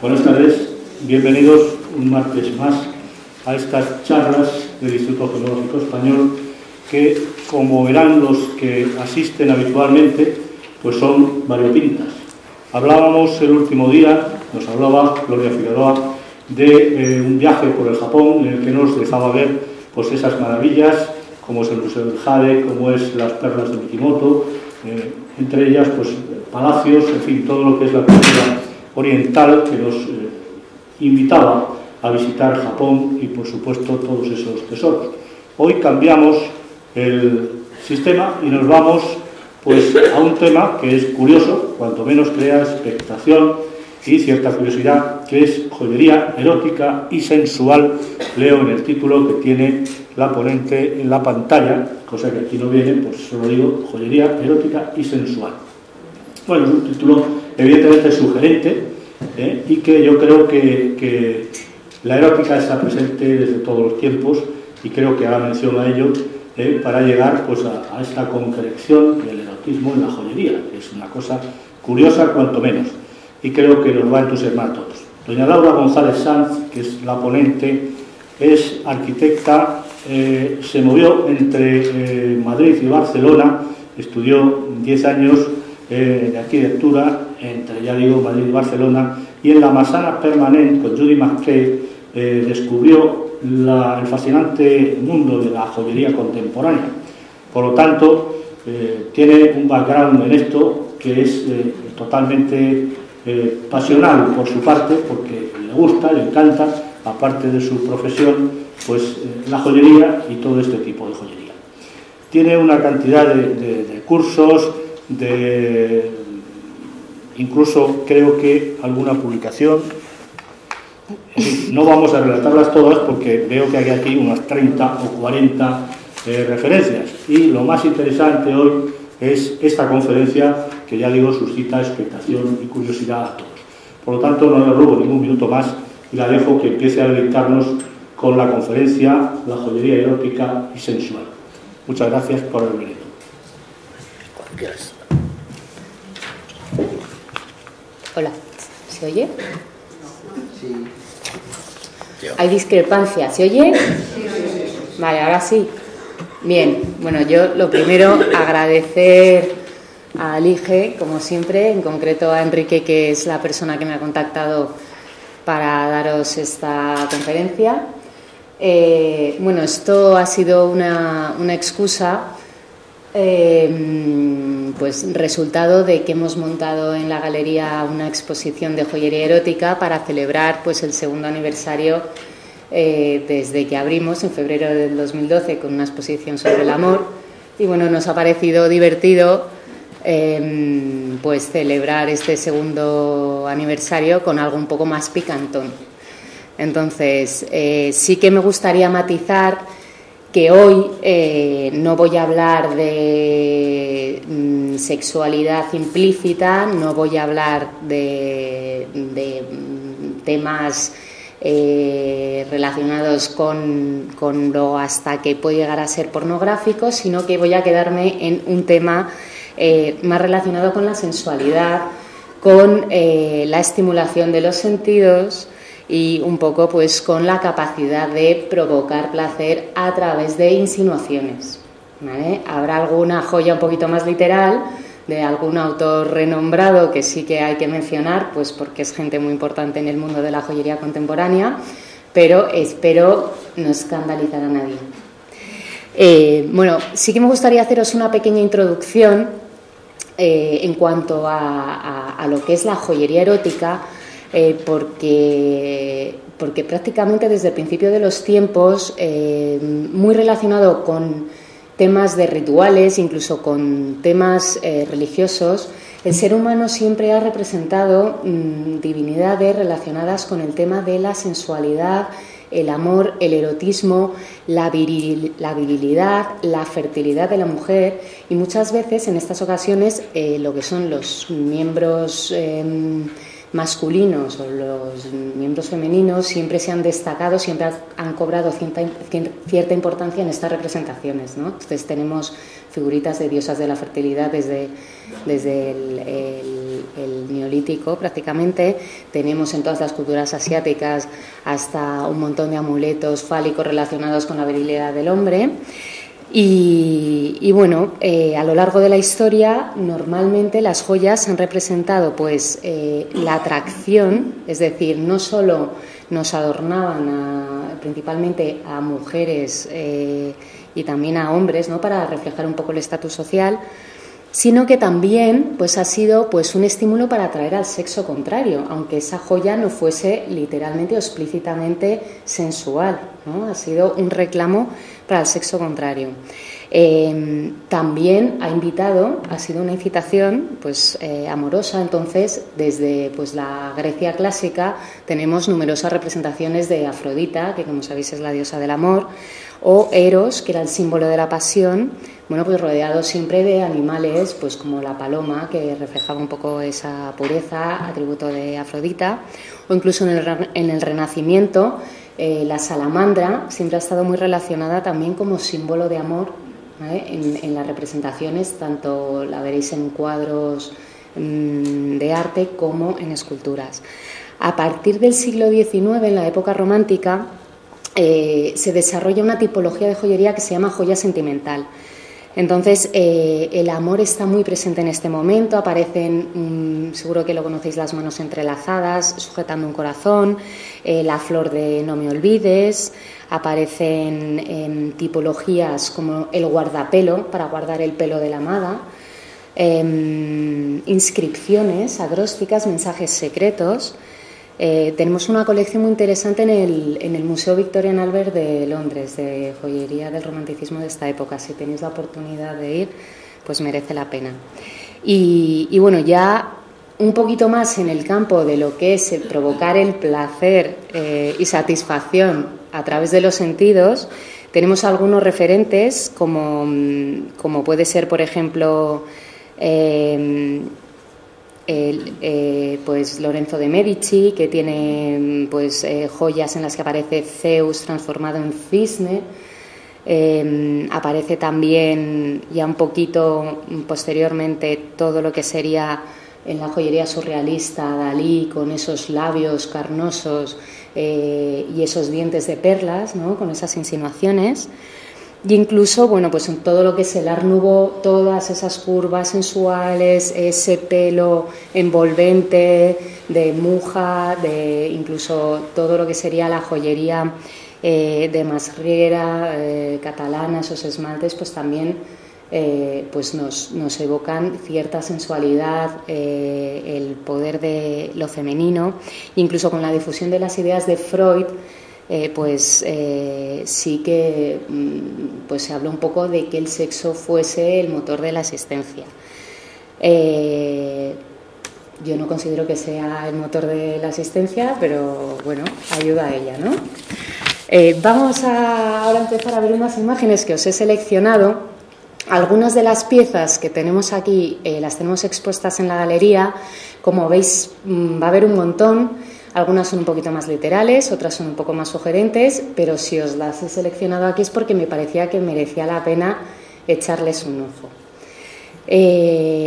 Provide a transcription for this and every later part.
Buenas tardes, bienvenidos un martes más a estas charlas del Instituto Geológico Español que, como verán los que asisten habitualmente, pues son variopintas. Hablábamos el último día, nos hablaba Gloria Figueroa, de un viaje por el Japón en el que nos dejaba ver pues esas maravillas, como es el Museo del Jade, como es las perlas de Mikimoto, entre ellas pues palacios, en fin, todo lo que es la cultura oriental que nos invitaba a visitar Japón y por supuesto todos esos tesoros. Hoy cambiamos el sistema y nos vamos pues a un tema que es curioso, cuanto menos crea expectación y cierta curiosidad, que es joyería erótica y sensual. Leo en el título que tiene la ponente en la pantalla, cosa que aquí no viene, pues solo digo joyería erótica y sensual. Bueno, es un título evidentemente sugerente, y que yo creo que la erótica está presente desde todos los tiempos y creo que haga mención a ello para llegar pues a esta concreción del erotismo en la joyería, que es una cosa curiosa cuanto menos, y creo que nos va a entusiasmar a todos. Doña Laura González Sanz, que es la ponente, es arquitecta, se movió entre Madrid y Barcelona, estudió 10 años de arquitectura entre, ya digo, Madrid y Barcelona, y en la Massana Permanent con Judy McKay descubrió el fascinante mundo de la joyería contemporánea. Por lo tanto, tiene un background en esto que es totalmente pasional por su parte, porque le gusta, le encanta, aparte de su profesión, pues la joyería y todo este tipo de joyería. Tiene una cantidad de cursos, incluso creo que alguna publicación. No vamos a relatarlas todas porque veo que hay aquí unas 30 o 40 referencias, y lo más interesante hoy es esta conferencia que, ya digo, suscita expectación y curiosidad a todos. Por lo tanto, no le robo ningún minuto más y la dejo que empiece a deleitarnos con la conferencia La joyería erótica y sensual. Muchas gracias por haber venido. Gracias. Hola, ¿se oye? Sí. Hay discrepancia, ¿se oye? Vale, ahora sí. Bien, bueno, yo lo primero agradecer a Lige, como siempre, en concreto a Enrique, que es la persona que me ha contactado para daros esta conferencia. Bueno, esto ha sido una excusa, pues resultado de que hemos montado en la galería una exposición de joyería erótica para celebrar pues el segundo aniversario desde que abrimos en febrero del 2012 con una exposición sobre el amor, y bueno, nos ha parecido divertido pues celebrar este segundo aniversario con algo un poco más picantón. Entonces sí que me gustaría matizar que hoy no voy a hablar de sexualidad implícita, no voy a hablar de temas relacionados con lo hasta que puede llegar a ser pornográfico, sino que voy a quedarme en un tema más relacionado con la sensualidad, con la estimulación de los sentidos y un poco pues con la capacidad de provocar placer a través de insinuaciones, ¿vale? Habrá alguna joya un poquito más literal de algún autor renombrado que sí que hay que mencionar, pues porque es gente muy importante en el mundo de la joyería contemporánea, pero espero no escandalizar a nadie. Bueno, sí que me gustaría haceros una pequeña introducción en cuanto a lo que es la joyería erótica, porque prácticamente desde el principio de los tiempos, muy relacionado con temas de rituales, incluso con temas religiosos, el ser humano siempre ha representado divinidades relacionadas con el tema de la sensualidad, el amor, el erotismo, la virilidad, la fertilidad de la mujer, y muchas veces en estas ocasiones lo que son los miembros masculinos o los miembros femeninos siempre se han destacado, siempre han cobrado cierta importancia en estas representaciones, ¿no? Entonces tenemos figuritas de diosas de la fertilidad desde el neolítico prácticamente, tenemos en todas las culturas asiáticas hasta un montón de amuletos fálicos relacionados con la virilidad del hombre. Y bueno, a lo largo de la historia normalmente las joyas han representado pues la atracción, es decir, no solo nos adornaban principalmente a mujeres y también a hombres, ¿no?, para reflejar un poco el estatus social, sino que también pues ha sido pues un estímulo para atraer al sexo contrario, aunque esa joya no fuese literalmente o explícitamente sensual, ¿no? Ha sido un reclamo para el sexo contrario. También ha sido una incitación pues amorosa. Entonces, desde pues la Grecia clásica tenemos numerosas representaciones de Afrodita, que como sabéis es la diosa del amor, o Eros, que era el símbolo de la pasión, bueno, pues rodeado siempre de animales, pues como la paloma, que reflejaba un poco esa pureza, atributo de Afrodita, o incluso en el Renacimiento, la salamandra siempre ha estado muy relacionada también como símbolo de amor, ¿vale? En las representaciones, tanto la veréis en cuadros de arte como en esculturas. A partir del siglo XIX, en la época romántica, se desarrolla una tipología de joyería que se llama joya sentimental. Entonces, el amor está muy presente en este momento. Aparecen, seguro que lo conocéis, las manos entrelazadas, sujetando un corazón, la flor de no me olvides. Aparecen tipologías como el guardapelo, para guardar el pelo de la amada. Inscripciones agrósticas, mensajes secretos. Tenemos una colección muy interesante en el Museo Victorian Albert de Londres, de joyería del romanticismo de esta época. Si tenéis la oportunidad de ir, pues merece la pena. Y bueno, ya un poquito más en el campo de lo que es provocar el placer y satisfacción a través de los sentidos, tenemos algunos referentes como puede ser, por ejemplo, pues Lorenzo de Medici, que tiene pues joyas en las que aparece Zeus transformado en cisne. Aparece también ya un poquito posteriormente todo lo que sería en la joyería surrealista Dalí, con esos labios carnosos y esos dientes de perlas, ¿no?, con esas insinuaciones. Y incluso, bueno, pues en todo lo que es el Art Nouveau, todas esas curvas sensuales, ese pelo envolvente de muja, de incluso todo lo que sería la joyería de Masriera, catalana, esos esmaltes, pues también pues nos evocan cierta sensualidad, el poder de lo femenino. Incluso con la difusión de las ideas de Freud, sí que pues se habla un poco de que el sexo fuese el motor de la existencia. Yo no considero que sea el motor de la existencia, pero bueno, ayuda a ella, ¿no? Vamos a ahora empezar a ver unas imágenes que os he seleccionado. Algunas de las piezas que tenemos aquí las tenemos expuestas en la galería. Como veis, va a haber un montón. Algunas son un poquito más literales, otras son un poco más sugerentes, pero si os las he seleccionado aquí es porque me parecía que merecía la pena echarles un ojo.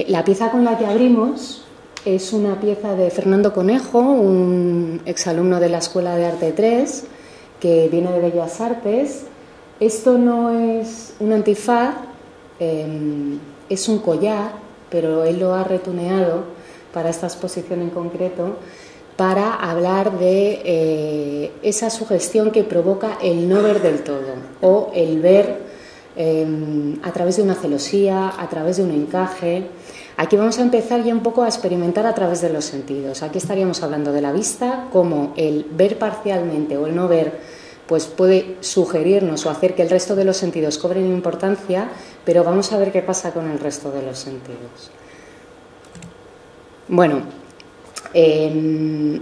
La pieza con la que abrimos es una pieza de Fernando Conejo, un exalumno de la Escuela de Arte 3, que viene de Bellas Artes. Esto no es un antifaz, es un collar, pero él lo ha retuneado para esta exposición en concreto, para hablar de esa sugestión que provoca el no ver del todo, o el ver a través de una celosía, a través de un encaje. Aquí vamos a empezar ya un poco a experimentar a través de los sentidos. Aquí estaríamos hablando de la vista, como el ver parcialmente o el no ver pues puede sugerirnos o hacer que el resto de los sentidos cobren importancia, pero vamos a ver qué pasa con el resto de los sentidos. Bueno,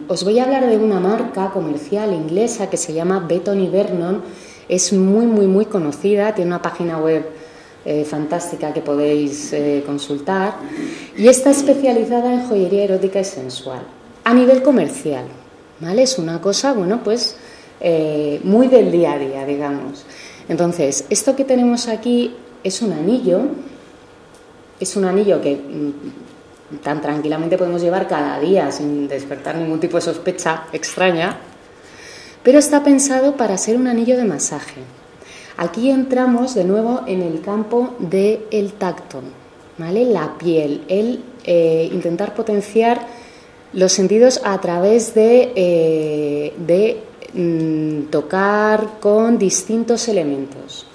os voy a hablar de una marca comercial inglesa que se llama Betony Vernon. Es muy conocida, tiene una página web fantástica que podéis consultar, y está especializada en joyería erótica y sensual. a nivel comercial, ¿vale? Es una cosa, bueno, pues muy del día a día, digamos. Entonces, esto que tenemos aquí es un anillo que tan tranquilamente podemos llevar cada día sin despertar ningún tipo de sospecha extraña, pero está pensado para ser un anillo de masaje. Aquí entramos de nuevo en el campo del tacto, ¿vale? La piel, intentar potenciar los sentidos a través de tocar con distintos elementos.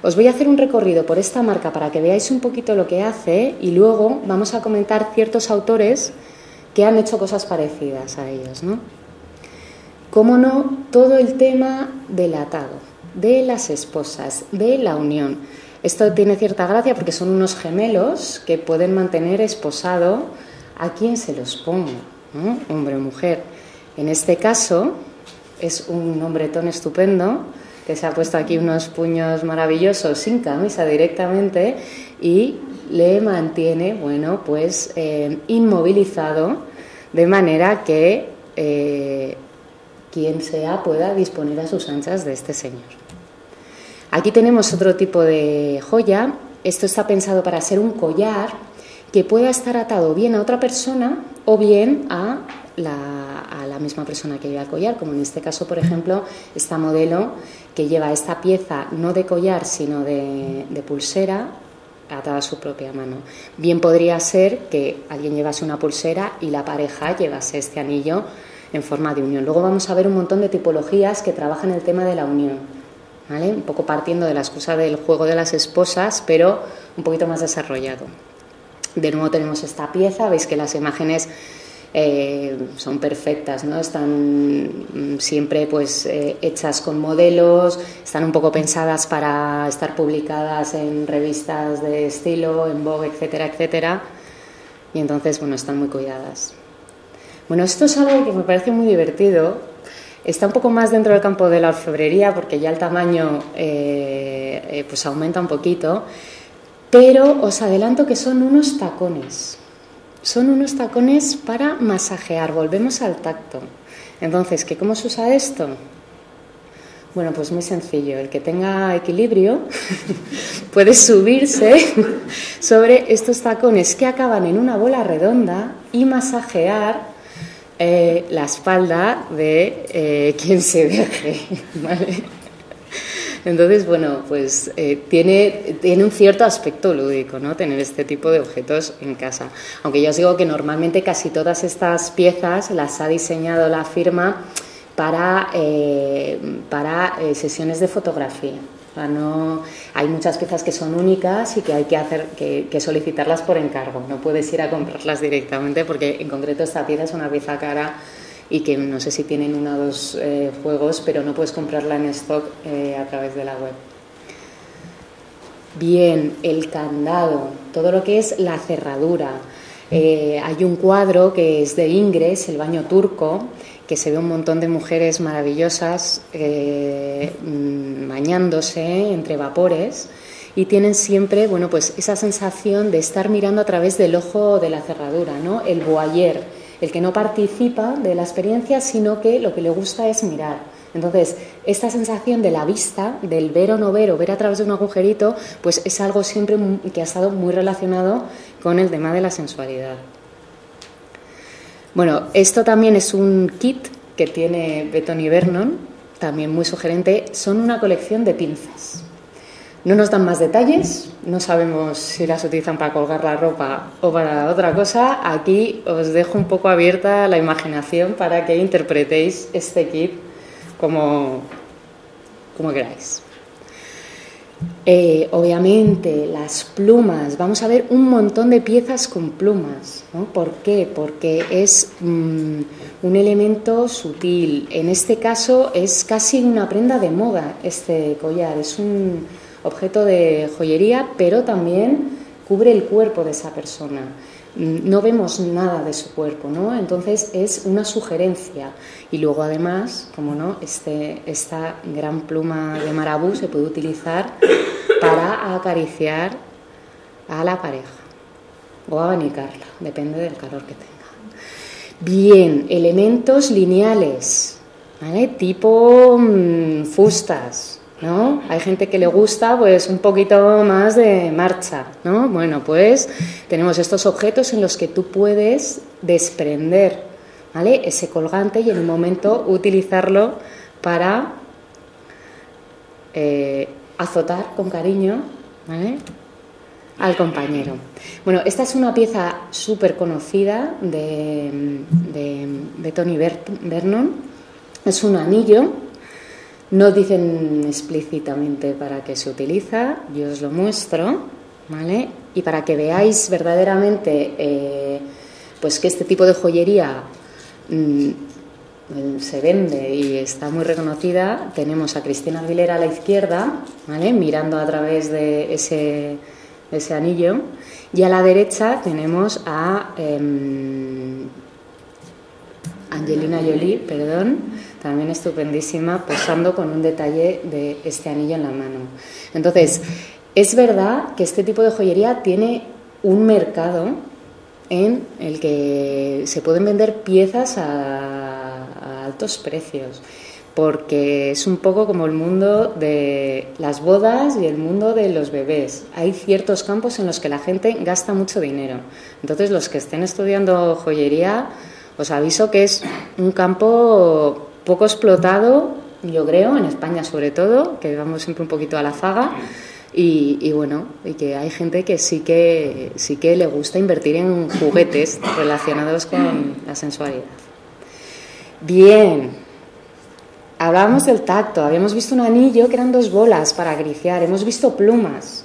Os voy a hacer un recorrido por esta marca para que veáis un poquito lo que hace y luego vamos a comentar ciertos autores que han hecho cosas parecidas a ellos, ¿no? Cómo no, todo el tema del atado, de las esposas, de la unión. Esto tiene cierta gracia porque son unos gemelos que pueden mantener esposado a quien se los ponga, ¿no? Hombre o mujer. En este caso es un hombretón estupendo que se ha puesto aquí unos puños maravillosos sin camisa directamente y le mantiene, bueno, pues inmovilizado, de manera que quien sea pueda disponer a sus anchas de este señor. Aquí tenemos otro tipo de joya. Esto está pensado para ser un collar que pueda estar atado bien a otra persona o bien a la misma persona que lleva el collar, como en este caso, por ejemplo, esta modelo que lleva esta pieza no de collar sino de pulsera atada a su propia mano. Bien podría ser que alguien llevase una pulsera y la pareja llevase este anillo en forma de unión. Luego vamos a ver un montón de tipologías que trabajan el tema de la unión, ¿vale? Un poco partiendo de la excusa del juego de las esposas, pero un poquito más desarrollado. De nuevo tenemos esta pieza, veis que las imágenes son perfectas, ¿no? Están siempre pues hechas con modelos, están un poco pensadas para estar publicadas en revistas de estilo, en Vogue, etcétera, etcétera, y entonces, bueno, están muy cuidadas. Bueno, esto es algo que me parece muy divertido. Está un poco más dentro del campo de la orfebrería porque ya el tamaño pues aumenta un poquito, pero os adelanto que son unos tacones. Son unos tacones para masajear, volvemos al tacto. Entonces, ¿cómo se usa esto? Bueno, pues muy sencillo. El que tenga equilibrio puede subirse sobre estos tacones que acaban en una bola redonda y masajear la espalda de quien se deje, ¿vale? Entonces, bueno, pues tiene un cierto aspecto lúdico, ¿no? Tener este tipo de objetos en casa. Aunque ya os digo que normalmente casi todas estas piezas las ha diseñado la firma para sesiones de fotografía. O sea, no, hay muchas piezas que son únicas y que hay que solicitarlas por encargo. No puedes ir a comprarlas directamente porque en concreto esta pieza es una pieza cara y que no sé si tienen 1 o 2 juegos, pero no puedes comprarla en stock a través de la web. Bien, el candado, todo lo que es la cerradura. Hay un cuadro que es de Ingres, el baño turco, que se ve un montón de mujeres maravillosas bañándose entre vapores y tienen siempre, bueno, pues esa sensación de estar mirando a través del ojo de la cerradura, ¿no? El voyeur, el que no participa de la experiencia, sino que lo que le gusta es mirar. Entonces, esta sensación de la vista, del ver o no ver, o ver a través de un agujerito, pues es algo siempre que ha estado muy relacionado con el tema de la sensualidad. Bueno, esto también es un kit que tiene Bethany Vernon, también muy sugerente. Son una colección de pinzas. No nos dan más detalles, no sabemos si las utilizan para colgar la ropa o para otra cosa. Aquí os dejo un poco abierta la imaginación para que interpretéis este kit como queráis. Obviamente las plumas, vamos a ver un montón de piezas con plumas, ¿no? ¿Por qué? Porque es un elemento sutil. En este caso es casi una prenda de moda este collar, es un objeto de joyería, pero también cubre el cuerpo de esa persona. No vemos nada de su cuerpo, ¿no? Entonces es una sugerencia. Y luego además, como no, esta gran pluma de marabú se puede utilizar para acariciar a la pareja o abanicarla, depende del calor que tenga. Bien, elementos lineales, ¿vale? Tipo fustas, ¿no? Hay gente que le gusta pues un poquito más de marcha, ¿no? Bueno, pues tenemos estos objetos en los que tú puedes desprender, ¿vale? Ese colgante y en un momento utilizarlo para azotar con cariño, ¿vale?, al compañero. Bueno, esta es una pieza súper conocida de Tony Vernon. Es un anillo. No dicen explícitamente para qué se utiliza. Yo os lo muestro, ¿vale? Y para que veáis verdaderamente pues que este tipo de joyería se vende y está muy reconocida, tenemos a Cristina Aguilera a la izquierda, ¿vale?, mirando a través de ese anillo, y a la derecha tenemos a Angelina Jolie, también estupendísima, posando con un detalle de este anillo en la mano. Entonces, es verdad que este tipo de joyería tiene un mercado en el que se pueden vender piezas a altos precios, porque es un poco como el mundo de las bodas y el mundo de los bebés. Hay ciertos campos en los que la gente gasta mucho dinero. Entonces, los que estén estudiando joyería, os aviso que es un campo poco explotado, yo creo, en España sobre todo, que vamos siempre un poquito a la zaga, y bueno, y que hay gente que sí que le gusta invertir en juguetes relacionados con la sensualidad. Bien. Hablábamos del tacto, habíamos visto un anillo que eran 2 bolas para acariciar, hemos visto plumas.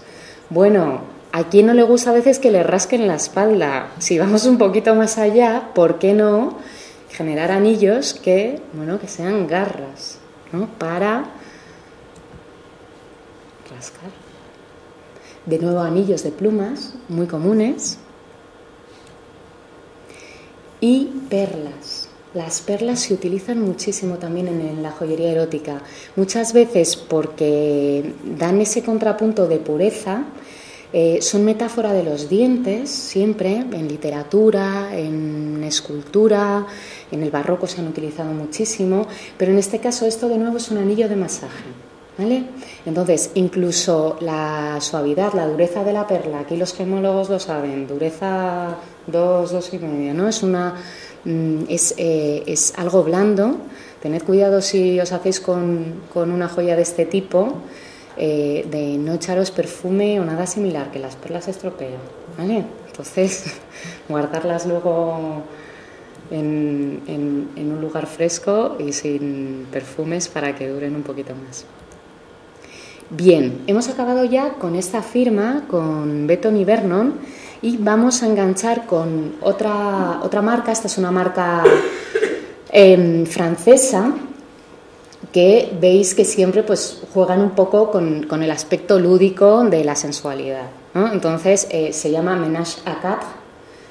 Bueno, ¿a quién no le gusta a veces que le rasquen la espalda? Si vamos un poquito más allá, ¿por qué no generar anillos que sean garras, ¿no?, para rascar? De nuevo, anillos de plumas, muy comunes. Y perlas. Las perlas se utilizan muchísimo también en la joyería erótica, muchas veces porque dan ese contrapunto de pureza, son metáfora de los dientes, siempre, en literatura, en escultura, en el barroco se han utilizado muchísimo, pero en este caso esto de nuevo es un anillo de masaje, ¿vale? Entonces, incluso la suavidad, la dureza de la perla, aquí los gemólogos lo saben, dureza 2,5, ¿no? Es algo blando. Tened cuidado si os hacéis con una joya de este tipo, de no echaros perfume o nada similar, que las perlas se estropean, ¿vale? Entonces, guardarlas luego en un lugar fresco y sin perfumes para que duren un poquito más. Bien, hemos acabado ya con esta firma, con Tony Vernon, y vamos a enganchar con otra marca. Esta es una marca francesa, que veis que siempre pues juegan un poco con el aspecto lúdico de la sensualidad, ¿no? Entonces se llama Ménage à quatre,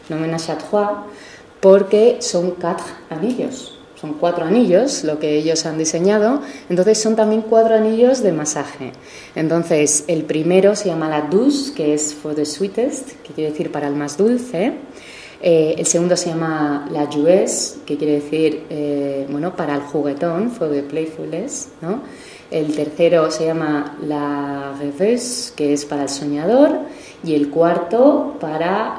no Ménage à trois, porque son 4 anillos. Son 4 anillos lo que ellos han diseñado, entonces son también 4 anillos de masaje. Entonces el primero se llama la douce, que es for the sweetest, que quiere decir para el más dulce. El segundo se llama la joueuse, que quiere decir para el juguetón, for the playfulness, ¿no? El tercero se llama la rêveuse, que es para el soñador, y el cuarto para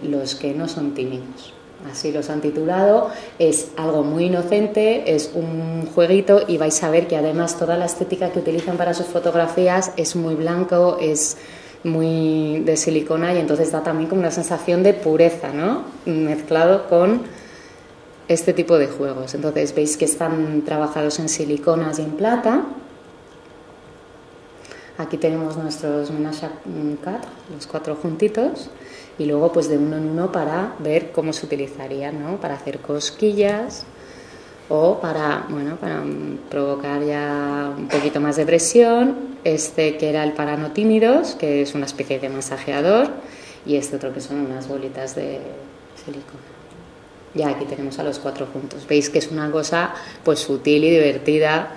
los que no son tímidos. Así los han titulado. Es algo muy inocente, es un jueguito, y vais a ver que además toda la estética que utilizan para sus fotografías es muy blanco, es muy de silicona, y entonces da también como una sensación de pureza, ¿no?, mezclado con este tipo de juegos. Entonces veis que están trabajados en siliconas y en plata. Aquí tenemos nuestros Ménage à quatre, los 4 juntitos, y luego pues de uno en uno para ver cómo se utilizarían, ¿no?, para hacer cosquillas o para provocar ya un poquito más de presión. Este que era el para no tímidos, que es una especie de masajeador, y este otro que son unas bolitas de silicona. Ya aquí tenemos a los 4 juntos. Veis que es una cosa pues sutil y divertida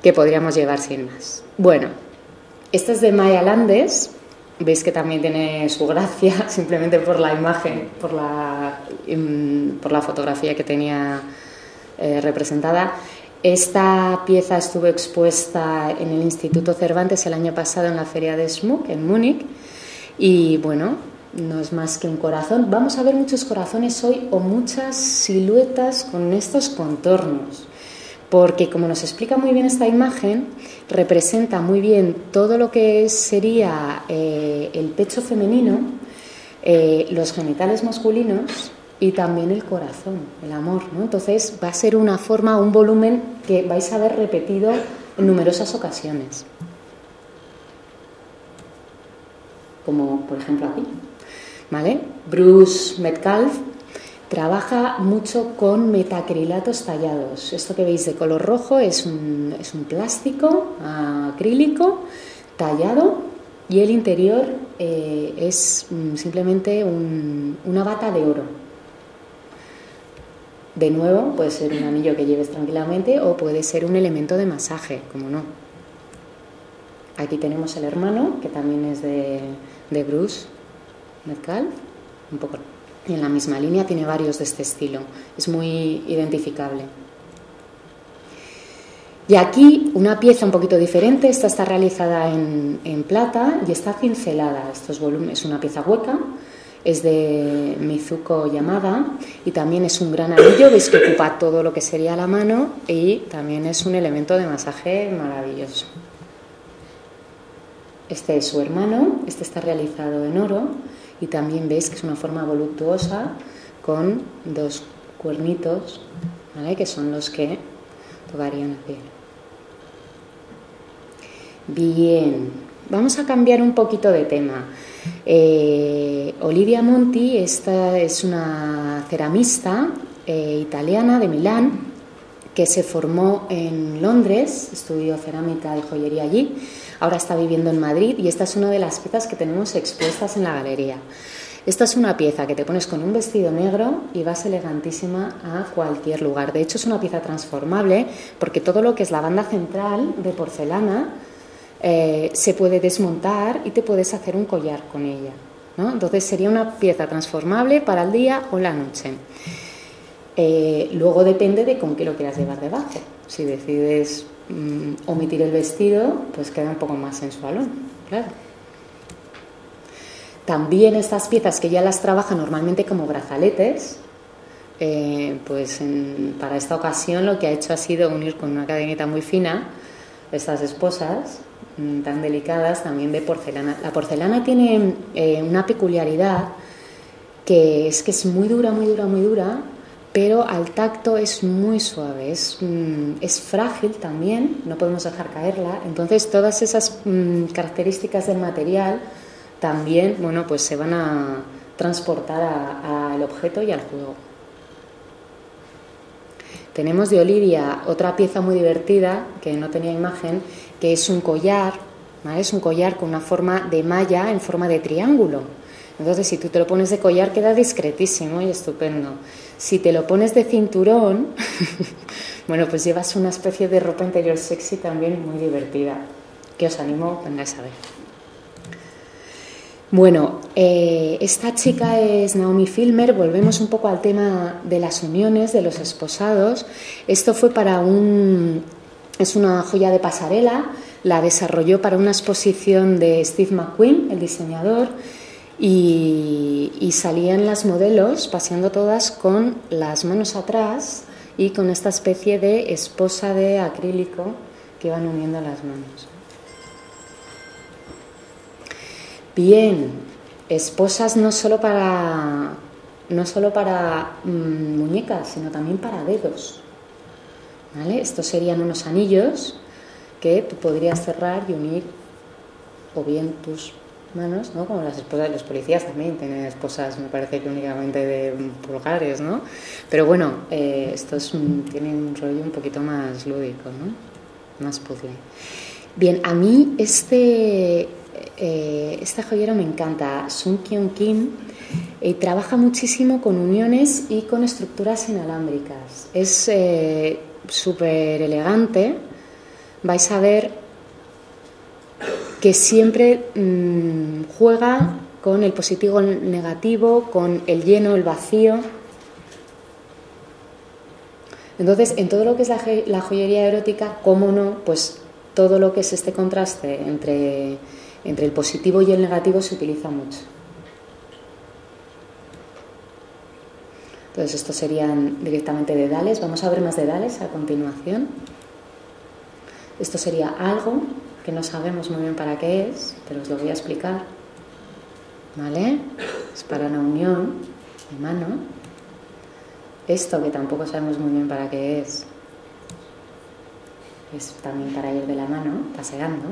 que podríamos llevar sin más. Bueno, esta es de Maya Landes, veis que también tiene su gracia, simplemente por la imagen, por la fotografía que tenía representada. Esta pieza estuvo expuesta en el Instituto Cervantes el año pasado en la Feria de Schmuck en Múnich y bueno, no es más que un corazón. Vamos a ver muchos corazones hoy o muchas siluetas con estos contornos, porque como nos explica muy bien esta imagen, representa muy bien todo lo que sería el pecho femenino, los genitales masculinos y también el corazón, el amor, ¿no? Entonces va a ser una forma, un volumen que vais a ver repetido en numerosas ocasiones, como por ejemplo aquí, ¿vale? Bruce Metcalf trabaja mucho con metacrilatos tallados. Esto que veis de color rojo es un plástico acrílico tallado y el interior es simplemente una bata de oro. De nuevo, puede ser un anillo que lleves tranquilamente o puede ser un elemento de masaje, como no. Aquí tenemos el hermano, que también es de Bruce Metcalf, un poco en la misma línea, tiene varios de este estilo, es muy identificable. Y aquí una pieza un poquito diferente, esta está realizada en plata y está cincelada, estos volúmenes, es una pieza hueca, es de Mizuko Yamada y también es un gran anillo, veis que ocupa todo lo que sería la mano y también es un elemento de masaje maravilloso. Este es su hermano, este está realizado en oro y también veis que es una forma voluptuosa con dos cuernitos, ¿vale? Que son los que tocarían la piel. Bien, vamos a cambiar un poquito de tema. Olivia Monti, esta es una ceramista italiana de Milán que se formó en Londres, estudió cerámica y joyería allí, ahora está viviendo en Madrid y esta es una de las piezas que tenemos expuestas en la galería. Esta es una pieza que te pones con un vestido negro y vas elegantísima a cualquier lugar. De hecho es una pieza transformable porque todo lo que es la banda central de porcelana se puede desmontar y te puedes hacer un collar con ella, ¿no? Entonces sería una pieza transformable para el día o la noche. Luego depende de con qué lo quieras llevar debajo. Si decides omitir el vestido, pues queda un poco más sensualón, claro. También estas piezas que ya las trabaja normalmente como brazaletes, pues para esta ocasión lo que ha hecho ha sido unir con una cadenita muy fina estas esposas tan delicadas también de porcelana. La porcelana tiene una peculiaridad que es muy dura, muy dura, muy dura, pero al tacto es muy suave, es frágil también, no podemos dejar caerla. Entonces todas esas características del material también, bueno, pues se van a transportar al objeto y al juego. Tenemos de Olivia otra pieza muy divertida que no tenía imagen, que es un collar, ¿vale? Es un collar con una forma de malla en forma de triángulo. Entonces, si tú te lo pones de collar, queda discretísimo y estupendo. Si te lo pones de cinturón, bueno, pues llevas una especie de ropa interior sexy también muy divertida, que os animo, vengáis a ver. Bueno, esta chica es Naomi Filmer. Volvemos un poco al tema de las uniones, de los esposados. Esto fue es una joya de pasarela, la desarrolló para una exposición de Steve McQueen, el diseñador, y salían las modelos paseando todas con las manos atrás y con esta especie de esposa de acrílico que van uniendo las manos. Bien, esposas no solo para muñecas, sino también para dedos, ¿vale? Estos serían unos anillos que tú podrías cerrar y unir o bien tus manos, ¿no? Como las esposas de los policías también tienen esposas, me parece que únicamente de pulgares, ¿no? Pero bueno, estos tienen un rollo un poquito más lúdico, ¿no? Más puzzle. Bien, a mí este joyero me encanta, Sun Kyung Kim, trabaja muchísimo con uniones y con estructuras inalámbricas. Es súper elegante. Vais a ver que siempre juega con el positivo, el negativo, con el lleno, el vacío. Entonces, en todo lo que es la joyería erótica, cómo no, pues todo lo que es este contraste entre el positivo y el negativo se utiliza mucho. Entonces, estos serían directamente dedales. Vamos a ver más dedales a continuación. Esto sería algo que no sabemos muy bien para qué es, pero os lo voy a explicar. ¿Vale? Es para una unión de mano. Esto que tampoco sabemos muy bien para qué es también para ir de la mano, paseando.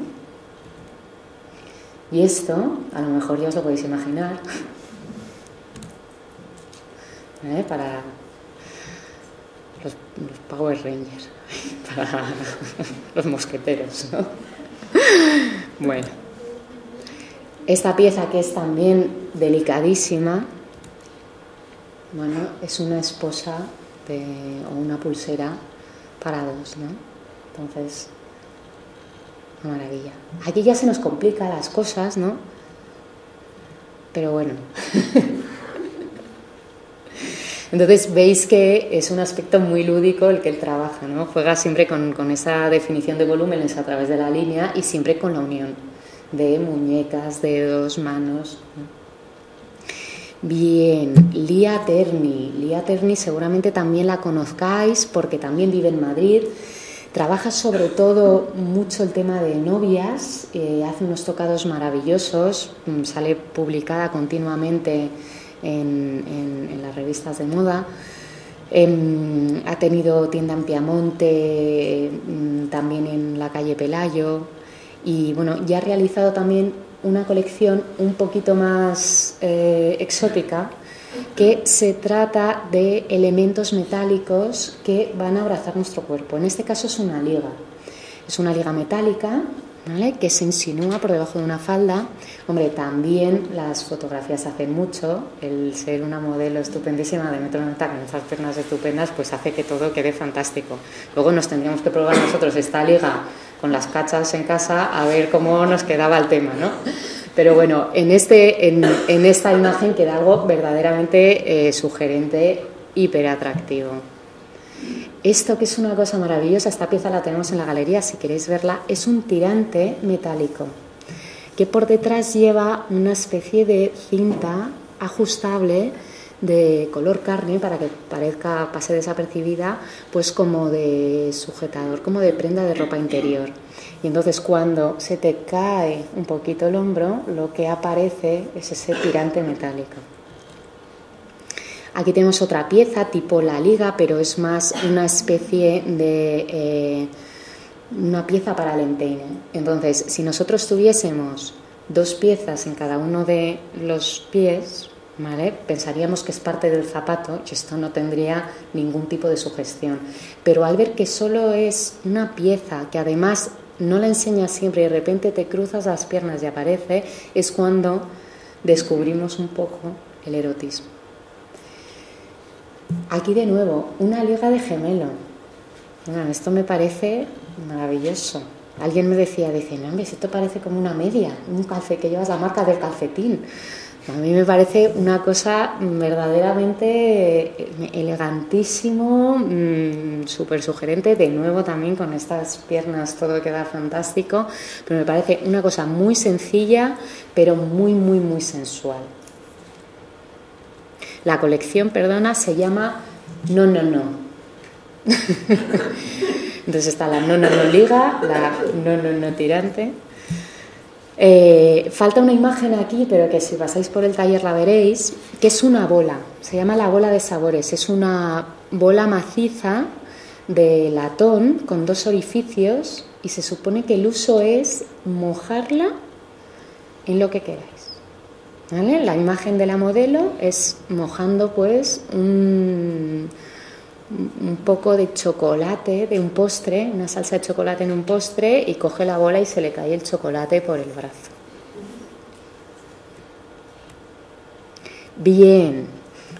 Y esto, a lo mejor ya os lo podéis imaginar, ¿vale? Para los Power Rangers, para los mosqueteros, ¿no? Bueno, esta pieza que es también delicadísima, bueno, es una esposa o una pulsera para dos, ¿no? Entonces, una maravilla. Aquí ya se nos complican las cosas, ¿no? Pero bueno. Entonces veis que es un aspecto muy lúdico el que él trabaja, ¿no? Juega siempre con esa definición de volúmenes a través de la línea y siempre con la unión de muñecas, dedos, manos, ¿no? Bien, Lía Terni. Lía Terni seguramente también la conozcáis porque también vive en Madrid. Trabaja sobre todo mucho el tema de novias, hace unos tocados maravillosos, sale publicada continuamente en las revistas de moda. Ha tenido tienda en Piamonte, también en la calle Pelayo, y bueno, ya ha realizado también una colección un poquito más exótica, que se trata de elementos metálicos que van a abrazar nuestro cuerpo. En este caso es una liga metálica, ¿vale?, que se insinúa por debajo de una falda. Hombre, también las fotografías hacen mucho. El ser una modelo estupendísima de 1,90 m con estas piernas estupendas, pues hace que todo quede fantástico. Luego nos tendríamos que probar nosotros esta liga con las cachas en casa a ver cómo nos quedaba el tema, ¿no? Pero bueno, en esta imagen queda algo verdaderamente sugerente, hiperatractivo. Esto, que es una cosa maravillosa, esta pieza la tenemos en la galería, si queréis verla, es un tirante metálico que por detrás lleva una especie de cinta ajustable de color carne para que pase desapercibida, pues como de sujetador, como de prenda de ropa interior. Y entonces cuando se te cae un poquito el hombro, lo que aparece es ese tirante metálico. Aquí tenemos otra pieza tipo la liga, pero es más una especie de una pieza para el empeine. Entonces, si nosotros tuviésemos 2 piezas en cada uno de los pies, ¿vale?, pensaríamos que es parte del zapato y esto no tendría ningún tipo de sugestión. Pero al ver que solo es una pieza, que además no la enseñas siempre y de repente te cruzas las piernas y aparece, es cuando descubrimos un poco el erotismo. Aquí de nuevo, una liga de gemelo. Bueno, esto me parece maravilloso. Alguien me decía, no, hombre, esto parece como una media, un calcetín, que llevas la marca del calcetín. A mí me parece una cosa verdaderamente elegantísimo, súper sugerente. De nuevo también con estas piernas todo queda fantástico, pero me parece una cosa muy sencilla, pero muy, muy, muy sensual. La colección, se llama No. Entonces está la No liga, la No tirante. Falta una imagen aquí, pero que si pasáis por el taller la veréis, que es una bola. Se llama la bola de sabores. Es una bola maciza de latón con 2 orificios y se supone que el uso es mojarla en lo que queráis. ¿Vale? La imagen de la modelo es mojando pues un poco de chocolate, de un postre, una salsa de chocolate en un postre, y coge la bola y se le cae el chocolate por el brazo. Bien,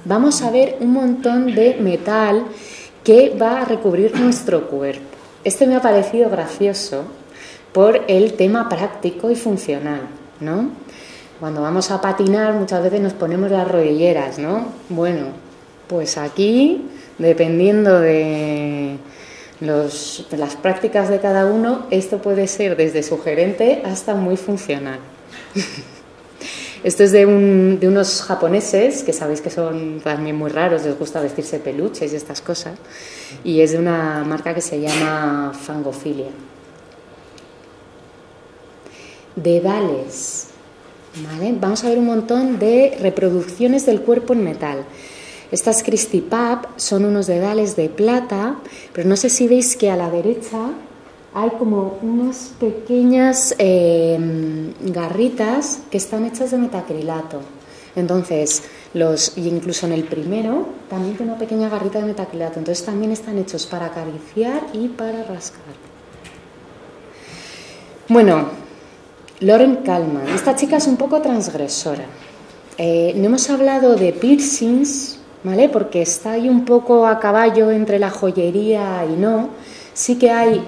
vamos a ver un montón de metal que va a recubrir nuestro cuerpo. Este me ha parecido gracioso por el tema práctico y funcional, ¿no? Cuando vamos a patinar muchas veces nos ponemos las rodilleras, ¿no? Bueno, pues aquí, dependiendo de las prácticas de cada uno, esto puede ser desde sugerente hasta muy funcional. Esto es de unos japoneses, que sabéis que son también muy raros, les gusta vestirse peluches y estas cosas, y es de una marca que se llama Fangofilia. Dedales, ¿vale? Vamos a ver un montón de reproducciones del cuerpo en metal. Estas Christie Pub son unos dedales de plata, pero no sé si veis que a la derecha hay como unas pequeñas garritas que están hechas de metacrilato. Entonces, incluso en el primero también tiene una pequeña garrita de metacrilato. Entonces también están hechos para acariciar y para rascar. Bueno, Lauren Kalman. Esta chica es un poco transgresora. No hemos hablado de piercings, ¿vale? Porque está ahí un poco a caballo entre la joyería y no. Sí que hay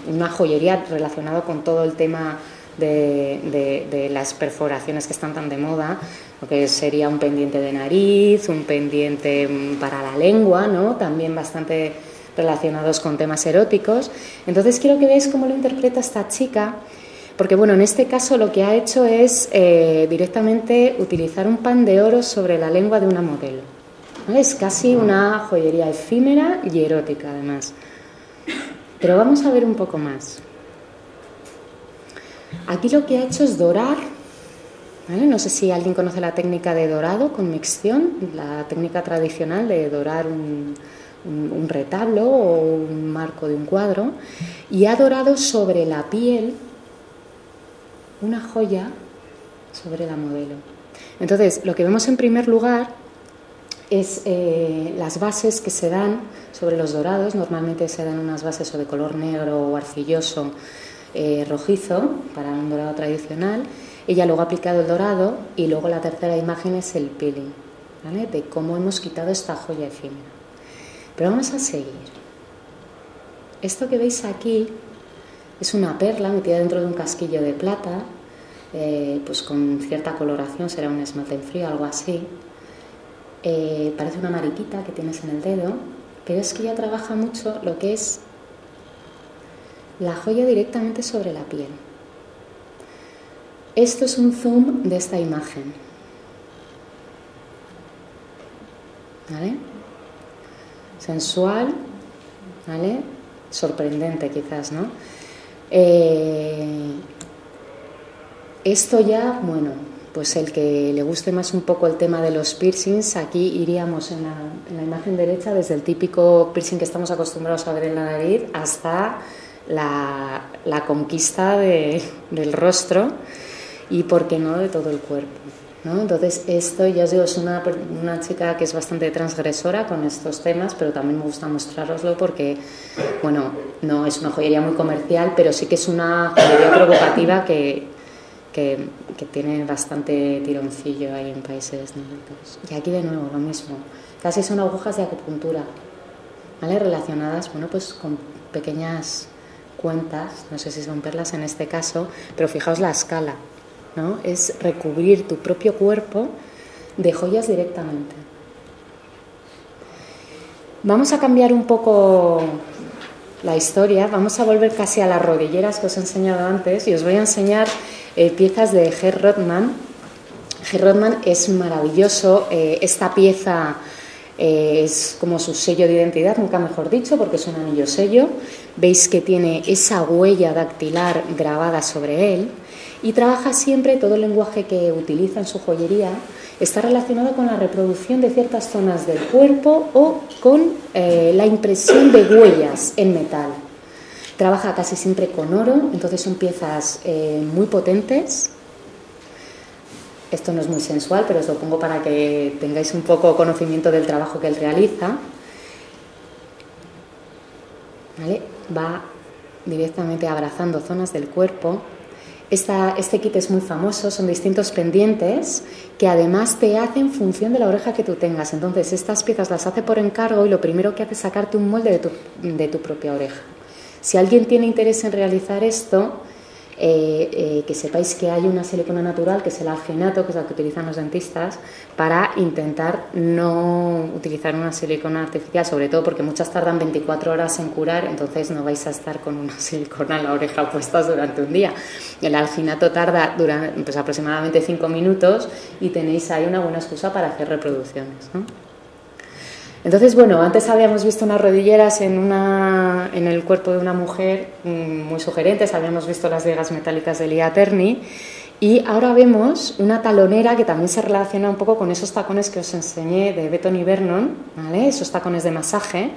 una joyería relacionada con todo el tema de las perforaciones que están tan de moda, lo que sería un pendiente de nariz, un pendiente para la lengua, ¿no? También bastante relacionados con temas eróticos. Entonces quiero que veáis cómo lo interpreta esta chica, porque bueno, en este caso lo que ha hecho es directamente utilizar un pan de oro sobre la lengua de una modelo. Es casi una joyería efímera y erótica, además. Pero vamos a ver un poco más. Aquí lo que ha hecho es dorar, ¿vale? No sé si alguien conoce la técnica de dorado con micción, la técnica tradicional de dorar un retablo o un marco de un cuadro, y ha dorado sobre la piel una joya sobre la modelo. Entonces, lo que vemos en primer lugar es las bases que se dan sobre los dorados. Normalmente se dan unas bases o de color negro o arcilloso rojizo para un dorado tradicional. Ella luego ha aplicado el dorado y luego la tercera imagen es el peeling, ¿vale? De cómo hemos quitado esta joya efímera. Pero vamos a seguir. Esto que veis aquí es una perla metida dentro de un casquillo de plata, pues con cierta coloración, será un esmalte en frío, algo así. Parece una mariquita que tienes en el dedo, pero es que ella trabaja mucho lo que es la joya directamente sobre la piel. Esto es un zoom de esta imagen, ¿vale? Sensual, ¿vale? Sorprendente quizás, ¿no? Esto ya, bueno, pues el que le guste más un poco el tema de los piercings, aquí iríamos en la imagen derecha desde el típico piercing que estamos acostumbrados a ver en la nariz hasta la conquista del rostro y, por qué no, de todo el cuerpo, ¿no? Entonces esto, ya os digo, es una chica que es bastante transgresora con estos temas, pero también me gusta mostrároslo porque, bueno, no es una joyería muy comercial, pero sí que es una joyería provocativa que tiene bastante tironcillo ahí en países nórdicos. Y aquí de nuevo lo mismo, casi son agujas de acupuntura, ¿vale? Relacionadas, bueno, pues con pequeñas cuentas, no sé si son perlas en este caso, pero fijaos la escala, ¿no? Es recubrir tu propio cuerpo de joyas directamente. Vamos a cambiar un poco la historia, vamos a volver casi a las rodilleras que os he enseñado antes y os voy a enseñar piezas de G. Rothman. G. Rothman es maravilloso. Esta pieza es como su sello de identidad, nunca mejor dicho, porque es un anillo sello. Veis que tiene esa huella dactilar grabada sobre él y trabaja siempre, todo el lenguaje que utiliza en su joyería está relacionado con la reproducción de ciertas zonas del cuerpo o con la impresión de huellas en metal. Trabaja casi siempre con oro, entonces son piezas muy potentes. Esto no es muy sensual, pero os lo pongo para que tengáis un poco conocimiento del trabajo que él realiza. ¿Vale? Va directamente abrazando zonas del cuerpo. Este kit es muy famoso, son distintos pendientes que además te hacen función de la oreja que tú tengas. Entonces estas piezas las hace por encargo y lo primero que hace es sacarte un molde de tu propia oreja. Si alguien tiene interés en realizar esto, que sepáis que hay una silicona natural, que es el alginato, que es la que utilizan los dentistas, para intentar no utilizar una silicona artificial, sobre todo porque muchas tardan 24 horas en curar, entonces no vais a estar con una silicona en la oreja puestas durante un día. El alginato tarda pues aproximadamente 5 minutos y tenéis ahí una buena excusa para hacer reproducciones, ¿no? Entonces, bueno, antes habíamos visto unas rodilleras en el cuerpo de una mujer muy sugerentes, habíamos visto las vigas metálicas de Lia Terni, y ahora vemos una talonera que también se relaciona un poco con esos tacones que os enseñé de Betton y Vernon, ¿vale? Esos tacones de masaje,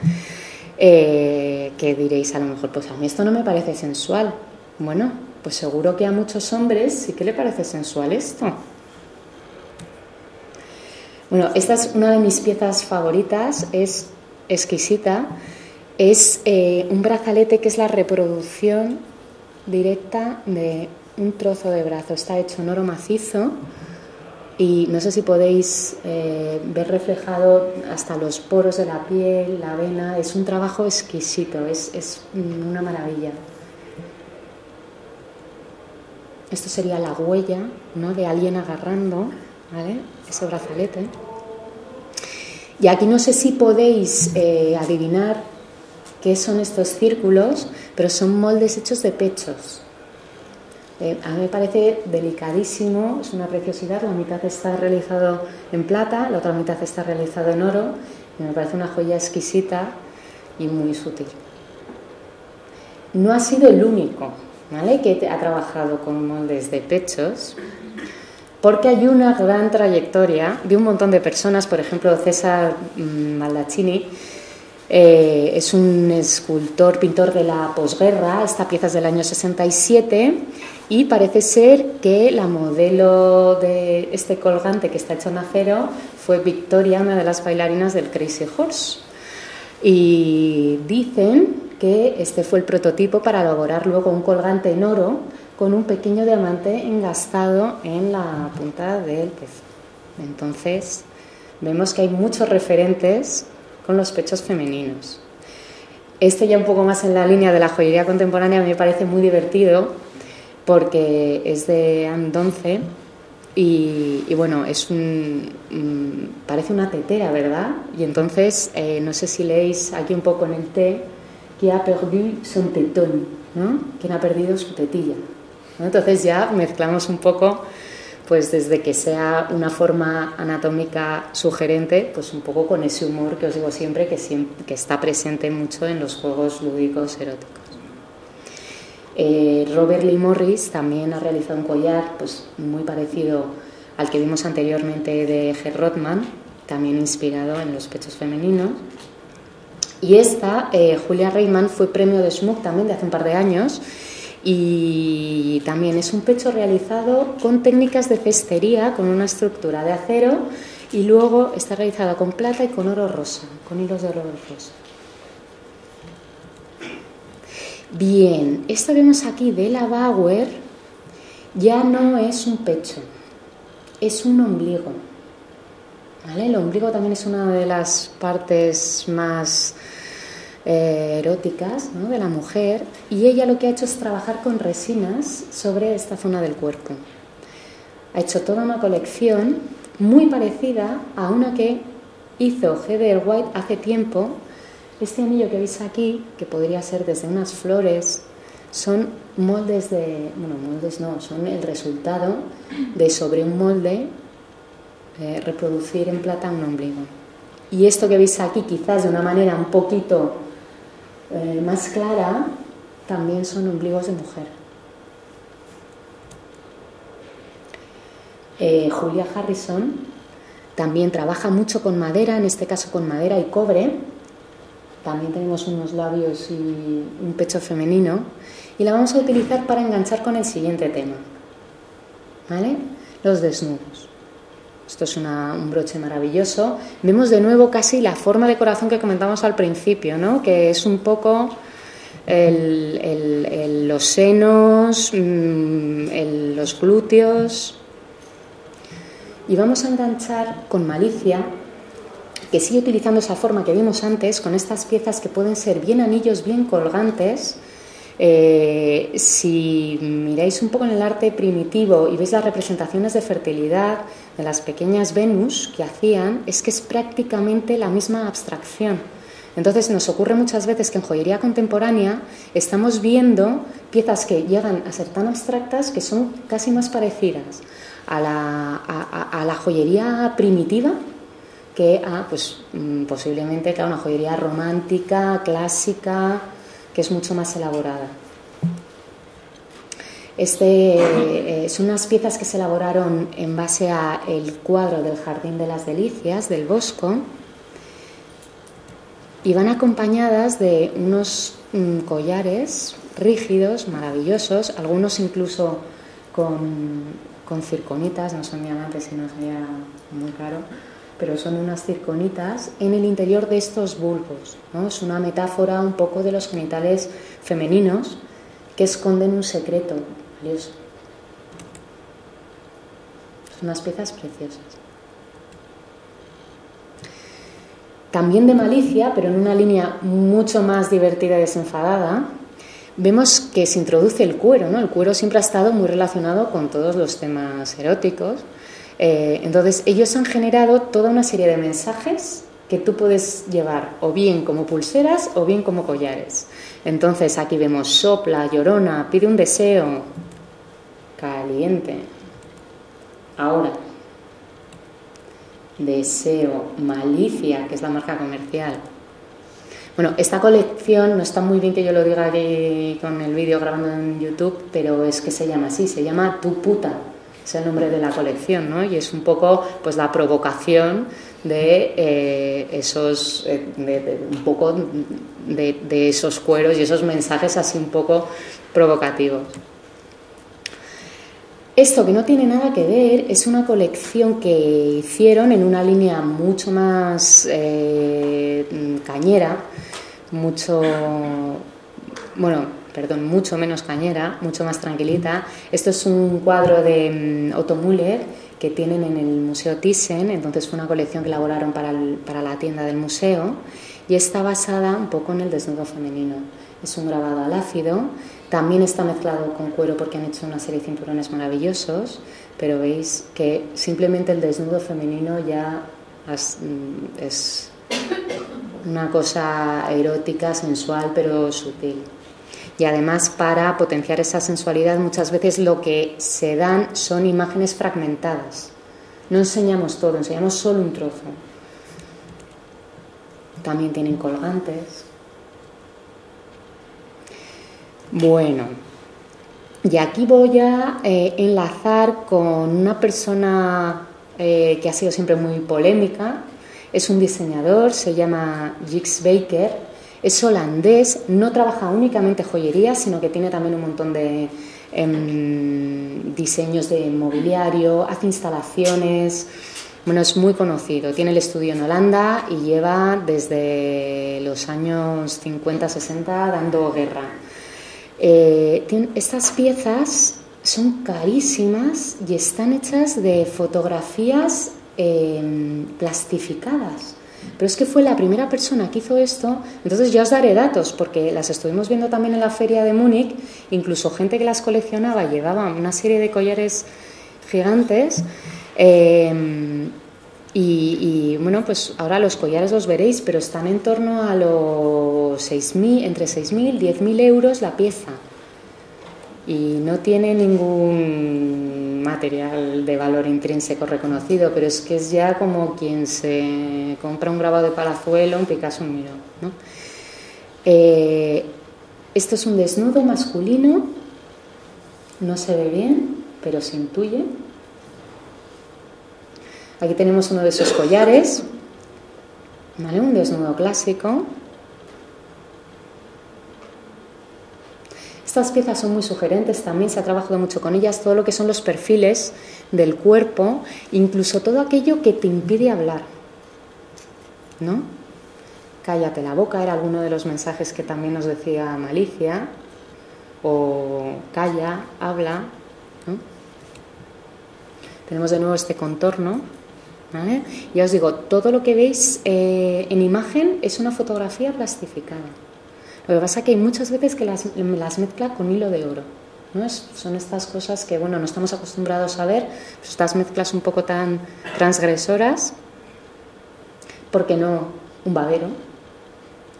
que diréis a lo mejor, pues a mí esto no me parece sensual. Bueno, pues seguro que a muchos hombres sí que le parece sensual esto. Bueno, esta es una de mis piezas favoritas, es exquisita, es un brazalete que es la reproducción directa de un trozo de brazo, está hecho en oro macizo y no sé si podéis ver reflejado hasta los poros de la piel, la vena, es un trabajo exquisito, es una maravilla. Esto sería la huella, ¿no?, de alguien agarrando, ¿vale?, ese brazalete. Y aquí no sé si podéis adivinar qué son estos círculos, pero son moldes hechos de pechos. A mí me parece delicadísimo, es una preciosidad. La mitad está realizado en plata, la otra mitad está realizado en oro, y me parece una joya exquisita y muy sutil. No ha sido el único, ¿vale?, que ha trabajado con moldes de pechos, porque hay una gran trayectoria de un montón de personas. Por ejemplo, César Maldaccini es un escultor, pintor de la posguerra. Esta pieza es del año 67 y parece ser que la modelo de este colgante, que está hecho en acero, fue Victoria, una de las bailarinas del Crazy Horse. Y dicen que este fue el prototipo para elaborar luego un colgante en oro con un pequeño diamante engastado en la punta del pez. Entonces, vemos que hay muchos referentes con los pechos femeninos. Este ya un poco más en la línea de la joyería contemporánea me parece muy divertido porque es de Anne Donce y bueno, parece una tetera, ¿verdad? Y entonces, no sé si leéis aquí un poco en el té, qui a perdu son téton, ¿no?, quien ha perdido su tetilla. Entonces ya mezclamos un poco, pues desde que sea una forma anatómica sugerente, pues un poco con ese humor que os digo siempre, que está presente mucho en los juegos lúdicos eróticos. Robert Lee Morris también ha realizado un collar pues muy parecido al que vimos anteriormente de G. Rothman, también inspirado en los pechos femeninos. Y esta, Julia Reimann, fue premio de Schmuck también de hace un par de años. Y también es un pecho realizado con técnicas de cestería, con una estructura de acero, y luego está realizada con plata y con oro rosa, con hilos de oro rosa. Bien, esto que vemos aquí de la Bauer ya no es un pecho, es un ombligo, ¿vale? El ombligo también es una de las partes más eróticas, ¿no?, de la mujer, y ella lo que ha hecho es trabajar con resinas sobre esta zona del cuerpo. Ha hecho toda una colección muy parecida a una que hizo Heather White hace tiempo. Este anillo que veis aquí, que podría ser desde unas flores, son moldes de... bueno, moldes no, son el resultado de sobre un molde reproducir en plata un ombligo. Y esto que veis aquí, quizás de una manera un poquito más clara, también son ombligos de mujer. Julia Harrison también trabaja mucho con madera, en este caso con madera y cobre. También tenemos unos labios y un pecho femenino, y la vamos a utilizar para enganchar con el siguiente tema, ¿vale? Los desnudos. Esto es un broche maravilloso. Vemos de nuevo casi la forma de corazón que comentamos al principio, ¿no?, que es un poco los senos, los glúteos. Y vamos a enganchar con malicia, que sigue utilizando esa forma que vimos antes, con estas piezas que pueden ser bien anillos, bien colgantes, Si miráis un poco en el arte primitivo y veis las representaciones de fertilidad de las pequeñas Venus que hacían, es que es prácticamente la misma abstracción. Entonces nos ocurre muchas veces que en joyería contemporánea estamos viendo piezas que llegan a ser tan abstractas que son casi más parecidas a la joyería primitiva que a, pues, posiblemente, claro, una joyería romántica, clásica, que es mucho más elaborada. Son unas piezas que se elaboraron en base a el cuadro del Jardín de las Delicias, del Bosco, y van acompañadas de unos collares rígidos, maravillosos, algunos incluso con circonitas, no son diamantes, sino sería muy caro, pero son unas circonitas en el interior de estos bulbos, ¿no? Es una metáfora un poco de los genitales femeninos que esconden un secreto valioso. Son unas piezas preciosas. También de malicia, pero en una línea mucho más divertida y desenfadada, vemos que se introduce el cuero, ¿no? El cuero siempre ha estado muy relacionado con todos los temas eróticos. Entonces, ellos han generado toda una serie de mensajes que tú puedes llevar o bien como pulseras o bien como collares. Entonces, aquí vemos sopla, llorona, pide un deseo, caliente. Ahora, deseo, malicia, que es la marca comercial. Bueno, esta colección, no está muy bien que yo lo diga aquí con el vídeo grabando en YouTube, pero es que se llama así, se llama Tu Puta, es el nombre de la colección, ¿no? Y es un poco, pues, la provocación de un poco de esos cueros y esos mensajes así un poco provocativos. Esto, que no tiene nada que ver, es una colección que hicieron en una línea mucho más cañera, mucho menos cañera, mucho más tranquilita. Esto es un cuadro de Otto Müller que tienen en el Museo Thyssen, entonces fue una colección que elaboraron para la tienda del museo y está basada un poco en el desnudo femenino. Es un grabado al ácido. También está mezclado con cuero porque han hecho una serie de cinturones maravillosos, pero veis que simplemente el desnudo femenino ya es una cosa erótica, sensual, pero sutil. Y además, para potenciar esa sensualidad, muchas veces lo que se dan son imágenes fragmentadas. No enseñamos todo, enseñamos solo un trozo. También tienen colgantes. Bueno, y aquí voy a enlazar con una persona que ha sido siempre muy polémica. Es un diseñador, se llama Gijs Baker, es holandés, no trabaja únicamente joyería, sino que tiene también un montón de diseños de mobiliario, hace instalaciones. Bueno, es muy conocido, tiene el estudio en Holanda y lleva desde los años 50-60 dando guerra. Estas piezas son carísimas y están hechas de fotografías plastificadas. Pero es que fue la primera persona que hizo esto. Entonces ya os daré datos, porque las estuvimos viendo también en la feria de Múnich. Incluso gente que las coleccionaba llevaba una serie de collares gigantes. Y bueno, pues ahora los collares los veréis, pero están en torno a los 6.000, entre 6.000 y 10.000 euros la pieza. Y no tiene ningún material de valor intrínseco reconocido, pero es que es ya como quien se compra un grabado de Palazuelo, un Picasso, un Miró, ¿no? Esto es un desnudo masculino, no se ve bien, pero se intuye. Aquí tenemos uno de esos collares, ¿vale? Un desnudo clásico. Estas piezas son muy sugerentes, también se ha trabajado mucho con ellas, todo lo que son los perfiles del cuerpo, incluso todo aquello que te impide hablar, ¿no? Cállate la boca, era alguno de los mensajes que también nos decía Malicia, o calla, habla, ¿no? Tenemos de nuevo este contorno, ¿vale? Ya os digo, todo lo que veis en imagen es una fotografía plastificada. Lo Lo que pasa es que hay muchas veces que las mezcla con hilo de oro, ¿no? Son estas cosas que, bueno, no estamos acostumbrados a ver, pues estas mezclas un poco tan transgresoras. ¿Por qué no un babero?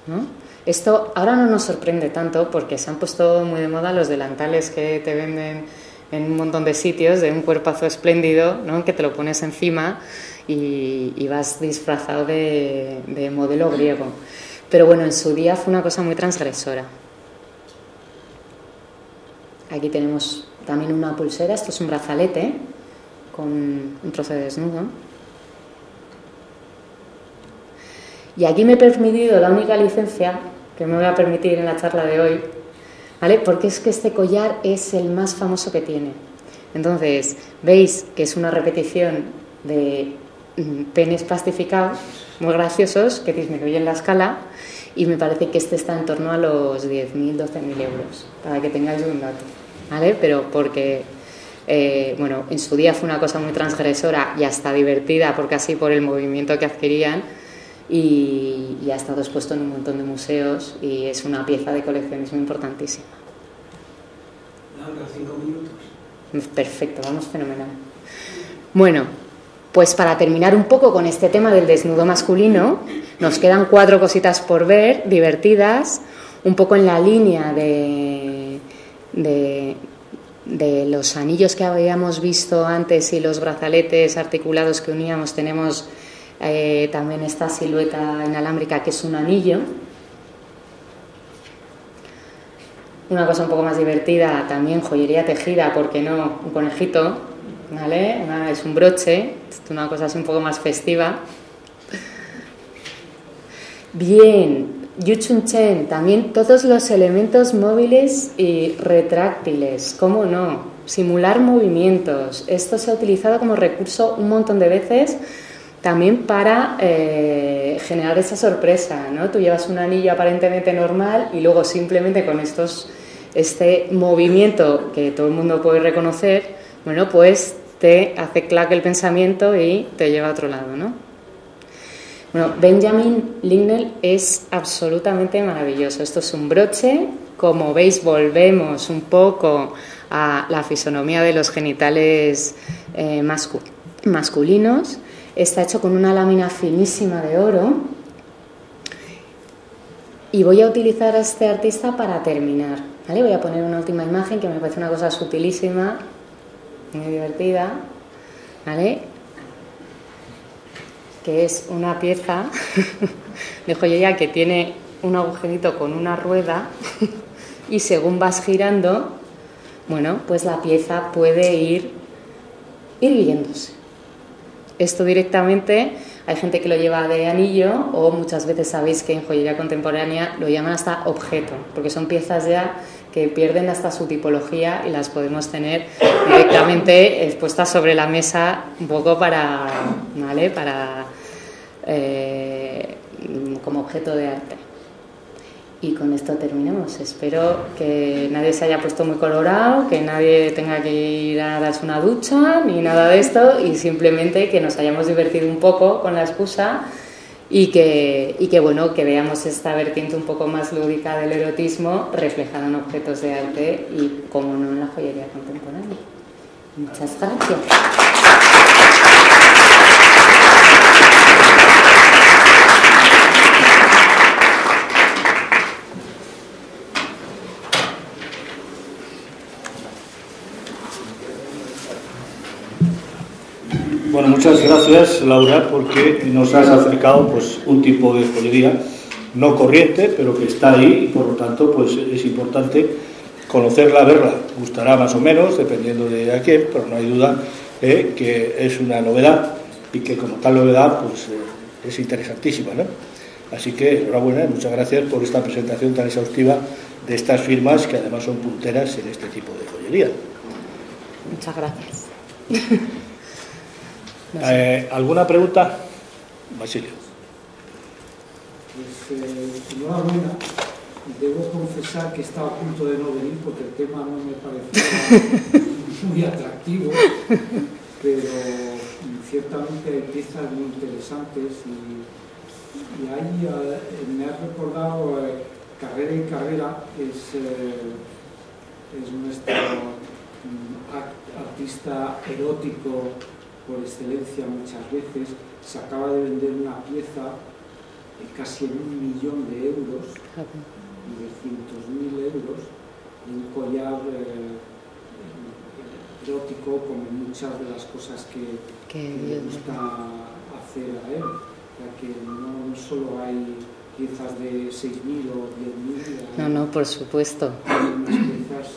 ¿No? Esto ahora no nos sorprende tanto porque se han puesto muy de moda los delantales que te venden en un montón de sitios, de un cuerpazo espléndido, ¿no? Que te lo pones encima y vas disfrazado de modelo griego. Pero bueno, en su día fue una cosa muy transgresora. Aquí tenemos también una pulsera, esto es un brazalete con un trozo de desnudo. Y aquí me he permitido la única licencia que me voy a permitir en la charla de hoy, ¿vale? Porque es que este collar es el más famoso que tiene. Entonces, veis que es una repetición de penes plastificados, muy graciosos, que disminuyen la escala, y me parece que este está en torno a los 10.000, 12.000 euros, para que tengáis un dato, ¿vale? Pero porque, bueno, en su día fue una cosa muy transgresora y hasta divertida, porque así por el movimiento que adquirían, y ha estado expuesto en un montón de museos y es una pieza de coleccionismo importantísima. ¿Larga 5 minutos? Perfecto, vamos fenomenal. Bueno, pues para terminar un poco con este tema del desnudo masculino, nos quedan 4 cositas por ver, divertidas, un poco en la línea de los anillos que habíamos visto antes y los brazaletes articulados que uníamos. Tenemos también esta silueta inalámbrica que es un anillo. Una cosa un poco más divertida, también joyería tejida, ¿por qué no? Un conejito, ¿vale? Es un broche, es una cosa así un poco más festiva. Bien, Yu Chun Chen, también todos los elementos móviles y retráctiles, ¿cómo no? Simular movimientos, esto se ha utilizado como recurso un montón de veces también para generar esa sorpresa, ¿no? Tú llevas un anillo aparentemente normal y luego simplemente con este movimiento que todo el mundo puede reconocer, bueno, pues te hace clac el pensamiento y te lleva a otro lado, ¿no? Bueno, Benjamin Lignell es absolutamente maravilloso. Esto es un broche, como veis volvemos un poco a la fisonomía de los genitales masculinos. Está hecho con una lámina finísima de oro y voy a utilizar a este artista para terminar, ¿vale? Voy a poner una última imagen que me parece una cosa sutilísima, muy divertida, ¿vale? Que es una pieza de joyería que tiene un agujerito con una rueda y según vas girando, bueno, pues la pieza puede ir viéndose. Esto directamente, hay gente que lo lleva de anillo o muchas veces sabéis que en joyería contemporánea lo llaman hasta objeto, porque son piezas ya que pierden hasta su tipología y las podemos tener directamente expuestas sobre la mesa un poco para, ¿vale? Como objeto de arte. Y con esto terminemos. Espero que nadie se haya puesto muy colorado, que nadie tenga que ir a darse una ducha ni nada de esto, y simplemente que nos hayamos divertido un poco con la excusa y que bueno, que veamos esta vertiente un poco más lúdica del erotismo reflejada en objetos de arte y, como no, en la joyería contemporánea. Muchas gracias. Bueno, muchas gracias, Laura, porque nos has acercado pues un tipo de joyería no corriente, pero que está ahí y por lo tanto pues es importante conocerla, verla. Gustará más o menos, dependiendo de a quién, pero no hay duda que es una novedad y que como tal novedad pues es interesantísima, ¿no? Así que enhorabuena y muchas gracias por esta presentación tan exhaustiva de estas firmas que además son punteras en este tipo de joyería. Muchas gracias. ¿Alguna pregunta? Basilio. Pues enhorabuena. Debo confesar que estaba a punto de no venir porque el tema no me parecía muy atractivo, pero ciertamente hay piezas muy interesantes y ahí me ha recordado Carrera y Carrera es nuestro artista erótico por excelencia muchas veces. Se acaba de vender una pieza casi en 1 millón de euros, 900.000 euros, y un collar erótico como muchas de las cosas que le gusta hacer a él. O sea que no solo hay piezas de 6.000 o 10.000. No, por supuesto. Hay unas piezas,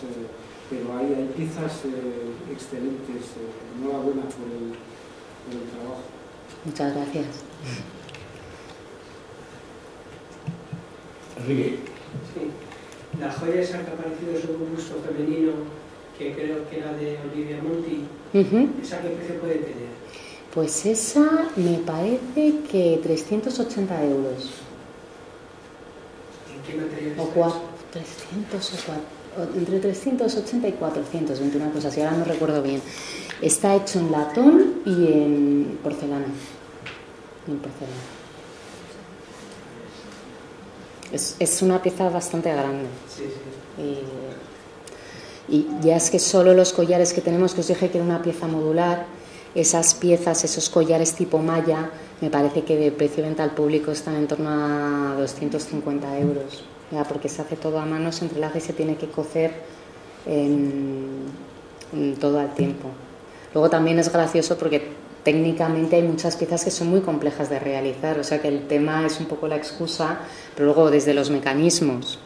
pero hay piezas excelentes. Enhorabuena por el trabajo. Muchas gracias. Enrique. Sí. La joya esa que ha aparecido sobre un busto femenino, que creo que era de Olivia Monti, ¿esa qué precio puede tener? Pues esa me parece que 380 euros. ¿En qué material O está? 300 o entre 380 y 400, una cosa así, ahora no recuerdo bien. Está hecho en latón y en porcelana. Es una pieza bastante grande. Sí, sí. Y ya es que solo los collares que tenemos, que os dije que era una pieza modular, esas piezas, esos collares tipo malla, me parece que de precio de venta al público están en torno a 250 euros. Ya, porque se hace todo a mano, se entrelaza y se tiene que cocer todo al tiempo. Luego también es gracioso porque técnicamente hay muchas piezas que son muy complejas de realizar, o sea que el tema es un poco la excusa, pero luego desde los mecanismos,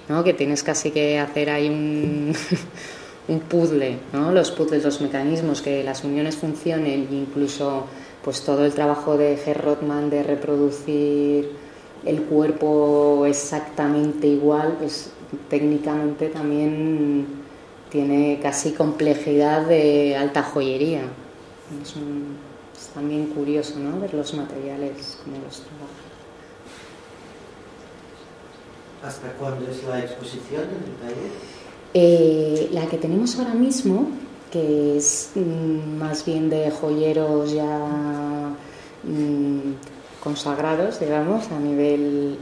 ¿no? Que tienes casi que hacer ahí un puzzle, ¿no? Los puzzles, los mecanismos, que las uniones funcionen, incluso pues todo el trabajo de G. Rothman de reproducir el cuerpo exactamente igual, pues técnicamente también tiene casi complejidad de alta joyería. Es también curioso, ¿no? Ver los materiales, cómo los trabajan. ¿Hasta cuándo es la exposición en el taller? La que tenemos ahora mismo, que es más bien de joyeros ya consagrados, digamos, a nivel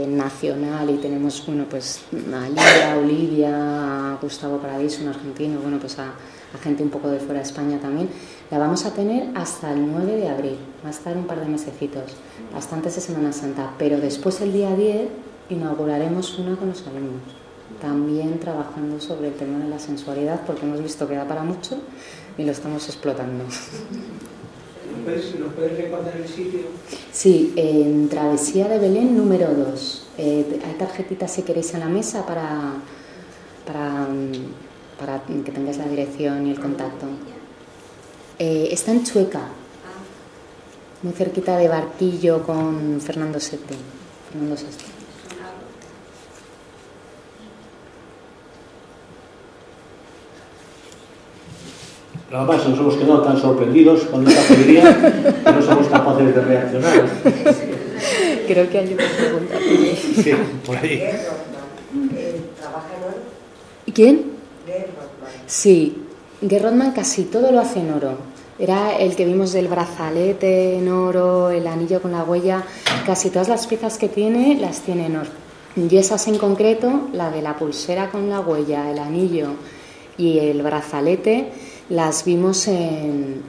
nacional, y tenemos, bueno, pues a Lidia, Olivia, a Gustavo Paradiso, un argentino, bueno, pues a gente un poco de fuera de España también. La vamos a tener hasta el 9 de abril, va a estar un par de mesecitos, hasta antes de Semana Santa, pero después el día 10 inauguraremos una con los alumnos, también trabajando sobre el tema de la sensualidad, porque hemos visto que da para mucho y lo estamos explotando. ¿Nos puedes recordar el sitio? Sí, en Travesía de Belén número 2. Hay tarjetitas si queréis en la mesa para que tengáis la dirección y el contacto. Está en Chueca, muy cerquita de Barquillo con Fernando VI. Nada más nos hemos quedado tan sorprendidos con esta joyería que no somos capaces de reaccionar. Creo que hay una pregunta. Sí, por ahí. ¿Trabaja en oro? ¿Quién? G. Rothman. Sí, G. Rothman casi todo lo hace en oro. Era el que vimos del brazalete en oro, el anillo con la huella. Casi todas las piezas que tiene las tiene en oro. Y esas en concreto, la de la pulsera con la huella, el anillo y el brazalete, las vimos en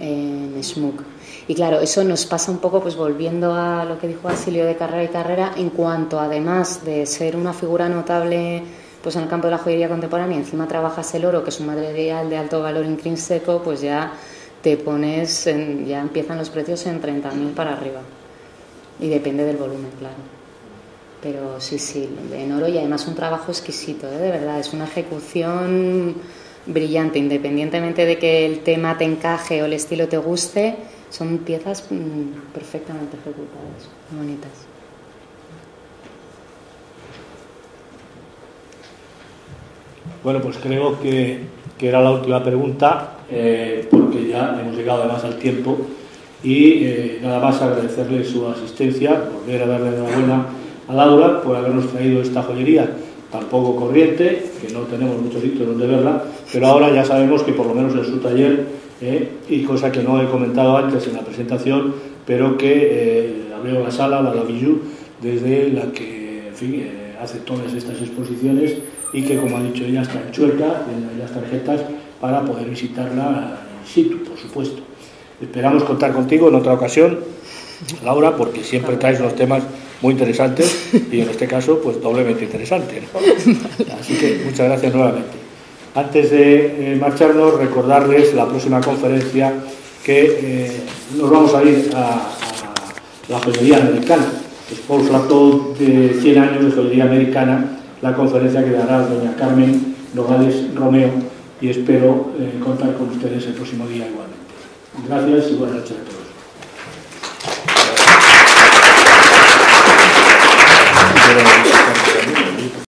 Smook. Y claro, eso nos pasa un poco, pues volviendo a lo que dijo Basilio de Carrera y Carrera, en cuanto además de ser una figura notable pues en el campo de la joyería contemporánea, encima trabajas el oro, que es un material de alto valor intrínseco, pues ya te pones, ya empiezan los precios en 30.000 para arriba. Y depende del volumen, claro. Pero sí, en oro, y además un trabajo exquisito, de verdad, es una ejecución brillante, independientemente de que el tema te encaje o el estilo te guste, son piezas perfectamente ejecutadas, muy bonitas. Bueno, pues creo que era la última pregunta, porque ya hemos llegado además al tiempo, y nada más agradecerle su asistencia, volver a darle enhorabuena a Laura por habernos traído esta joyería tan poco corriente, que no tenemos muchos sitios donde verla, pero ahora ya sabemos que por lo menos en su taller, y cosa que no he comentado antes en la presentación, pero que la veo la sala, la Bijou, desde la que, en fin, hace todas estas exposiciones y que, como ha dicho ella, está en Chueca, tiene las tarjetas para poder visitarla in situ, por supuesto. Esperamos contar contigo en otra ocasión, Laura, porque siempre traes unos temas muy interesantes y en este caso pues doblemente interesante, ¿no? Así que muchas gracias nuevamente. Antes de marcharnos, recordarles la próxima conferencia que nos vamos a ir a la joyería americana. Por plato de 100 años de joyería americana, la conferencia que dará doña Carmen Nogales Romeo, y espero contar con ustedes el próximo día igualmente. Gracias y buenas noches a todos.